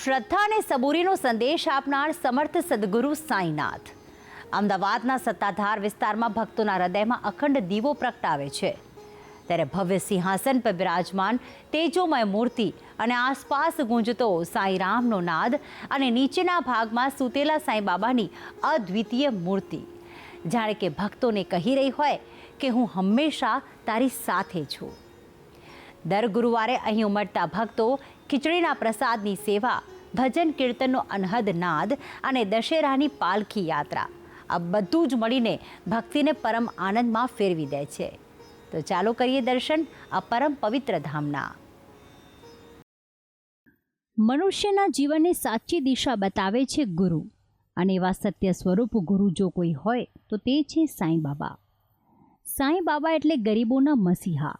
શ્રદ્ધા અને સબૂરીનો સંદેશ આપનાર સમર્થ સદગુરુ સાંઈનાથ અમદાવાદના સત્તાધાર વિસ્તારમાં ભક્તોના હૃદયમાં અખંડ દીવો પ્રગટાવે છે। ત્યારે ભવ્ય સિંહાસન પર બિરાજમાન તેજોમય મૂર્તિ અને આસપાસ ગુંજતો સાંઈરામનો નાદ અને નીચેના ભાગમાં સૂતેલા સાંઈ બાબાની અદ્વિતીય મૂર્તિ જાણે કે ભક્તોને કહી રહી હોય કે હું હંમેશા તારી સાથે છું। દર ગુરુવારે અહીં ઉમટતા ભક્તો ખીચડીના પ્રસાદની સેવા, ભજન કીર્તનનો અનહદ નાદ અને દશેરાની પાલખી યાત્રા આ બધું જ મળીને ભક્તિને પરમ આનંદમાં ફેરવી દે છે। તો ચાલો કરીએ દર્શન આ પરમ પવિત્ર ધામના। મનુષ્યના જીવનને સાચી દિશા બતાવે છે ગુરુ, અને એવા સત્ય સ્વરૂપ ગુરુ જો કોઈ હોય તો તે છે સાંઈ બાબા। સાંઈ બાબા એટલે ગરીબોના મસીહા,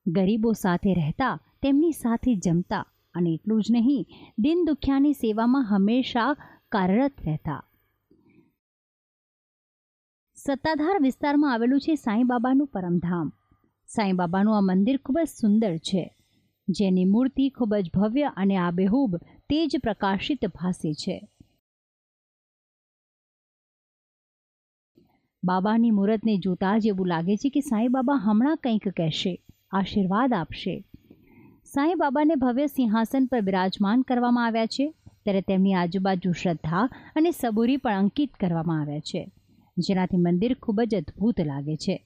ગરીબો સાથે રહેતા, તેમની સાથે જમતા, અને એટલું જ નહીં, દિન દુખિયાની સેવામાં હંમેશા કાર્યરત રહેતા। સત્તાધાર વિસ્તારમાં આવેલું છે સાંઈ બાબાનું પરમધામ। સાંઈ બાબાનું આ મંદિર ખૂબ જ સુંદર છે, જેની મૂર્તિ ખૂબ જ ભવ્ય અને આબેહૂબ તેજ પ્રકાશિત ભાસે છે। બાબાની મૂર્તને જોતા જ એવું લાગે છે કે સાંઈ બાબા હમણાં કંઈક કહેશે, આશીર્વાદ આપશે। સાંઈ બાબાને ભવ્ય સિંહાસન પર બિરાજમાન કરવામાં આવ્યા છે, ત્યારે તેમની આજુબાજુ શ્રદ્ધા અને સબૂરી પણ અંકિત કરવામાં આવ્યા છે, જેનાથી મંદિર ખૂબ જ અદ્ભુત લાગે છે।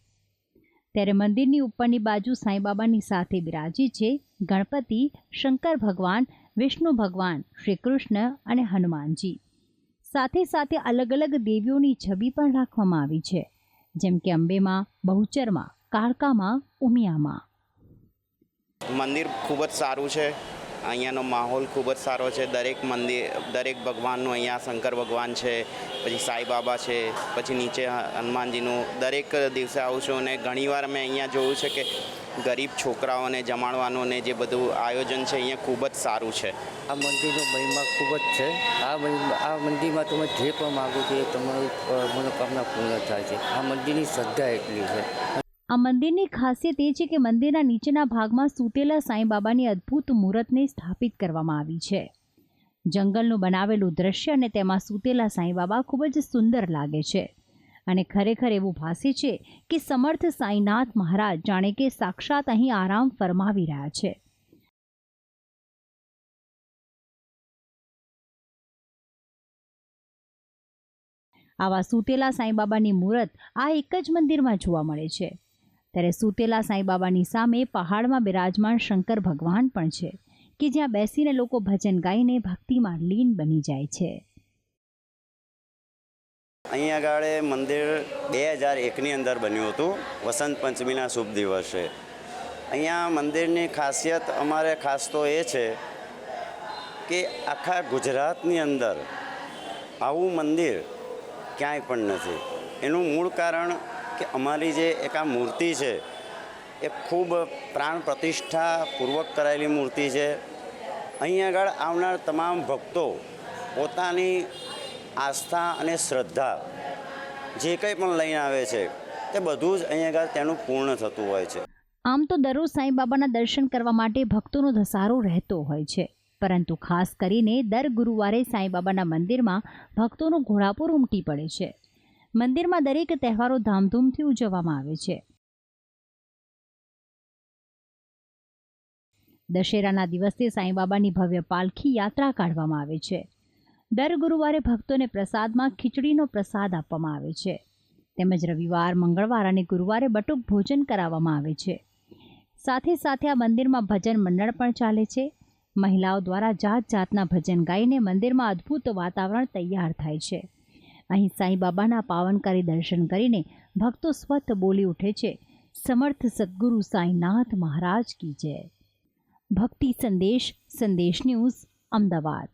ત્યારે મંદિરની ઉપરની બાજુ સાંઈ બાબાની સાથે બિરાજી છે ગણપતિ, શંકર ભગવાન, વિષ્ણુ ભગવાન, શ્રી કૃષ્ણ અને હનુમાનજી। સાથે સાથે અલગ અલગ દેવીઓની છબી પણ રાખવામાં આવી છે, જેમ કે અંબેમાં, બહુચરમાં, કાળકામાં, ઉમિયામાં। મંદિર ખૂબ જ સારું છે। અહીંયાનો માહોલ ખૂબ જ સારો છે। દરેક ભગવાનનું અહીંયા શંકર ભગવાન છે, પછી સાંઈ બાબા છે, પછી નીચે હનુમાનજીનું દરેક દિવસે આવું છું અને ઘણીવાર મેં અહીંયા જોયું છે કે ગરીબ છોકરાઓને જમાડવાનું ને જે બધું આયોજન છે અહીંયા ખૂબ જ સારું છે। આ મંદિરનો મહિમા ખૂબ જ છે। આ મંદિરમાં તમે જે પણ માગો છો એ તમારી મનોકામના પૂર્ણ થાય છે। આ મંદિરની શ્રદ્ધા એટલી છે। આ મંદિરની ખાસિયત એ છે કે મંદિરના નીચેના ભાગમાં સૂતેલા સાંઈ બાબાની અદ્ભુત મૂર્તને સ્થાપિત કરવામાં આવી છે। જંગલનું બનાવેલું દ્રશ્ય અને તેમાં સૂતેલા સાંઈ બાબા ખૂબ જ સુંદર લાગે છે, અને ખરેખર એવું ભાસે છે કે સમર્થ સાંઈનાથ મહારાજ જાણે કે સાક્ષાત અહીં આરામ ફરમાવી રહ્યા છે। આવા સૂતેલા સાંઈ બાબાની મૂર્ત આ એક જ મંદિરમાં જોવા મળે છે। ત્યારે સૂતેલા સાંઈ બાબાની સામે પહાડમાં બિરાજમાન શંકર ભગવાન પણ છે, કે જ્યાં બેસીને લોકો ભજન ગાઈને ભક્તિમાં લીન બની જાય છે। અહીં આગળ મંદિર 2001ની અંદર બન્યું હતું, વસંત પંચમીના શુભ દિવસે। અહીંયા મંદિરની ખાસિયત અમારે ખાસ તો એ છે કે આખા ગુજરાતની અંદર આવું મંદિર ક્યાંય પણ નથી। એનું મૂળ કારણ કે અમારી જે એક આ મૂર્તિ છે એ ખૂબ પ્રાણ પ્રતિષ્ઠાપૂર્વક કરાયેલી મૂર્તિ છે। અહીં આગળ આવનાર તમામ ભક્તો પોતાની આસ્થા અને શ્રદ્ધા જે કંઈ પણ લઈને આવે છે તે બધું જ અહીં આગળ તેનું પૂર્ણ થતું હોય છે। આમ તો દરરોજ સાંઈ બાબાના દર્શન કરવા માટે ભક્તોનો ધસારો રહેતો હોય છે, પરંતુ ખાસ કરીને દર ગુરુવારે સાંઈ બાબાના મંદિરમાં ભક્તોનો ઘોડાપુર ઉમટી પડે છે। મંદિરમાં દરેક તહેવારો ધામધૂમથી ઉજવવામાં આવે છે। દશેરાના દિવસે સાંઈ બાબાની ભવ્ય પાલખી યાત્રા કાઢવામાં આવે છે। દર ગુરુવારે ભક્તોને પ્રસાદમાં ખીચડીનો પ્રસાદ આપવામાં આવે છે, તેમજ રવિવાર, મંગળવાર અને ગુરુવારે બટુક ભોજન કરાવવામાં આવે છે। સાથે સાથે આ મંદિરમાં ભજન મંડળ પણ ચાલે છે। મહિલાઓ દ્વારા જાત જાતના ભજન ગાઈને મંદિરમાં અદ્ભુત વાતાવરણ તૈયાર થાય છે। અહીં સાંઈ બાબાના પાવનકારી દર્શન કરીને ભક્તો સ્વત બોલી ઉઠે છે, સમર્થ સદગુરુ સાંઈનાથ મહારાજ કી જય। ભક્તિ સંદેશ, સંદેશ ન્યૂઝ, અમદાવાદ।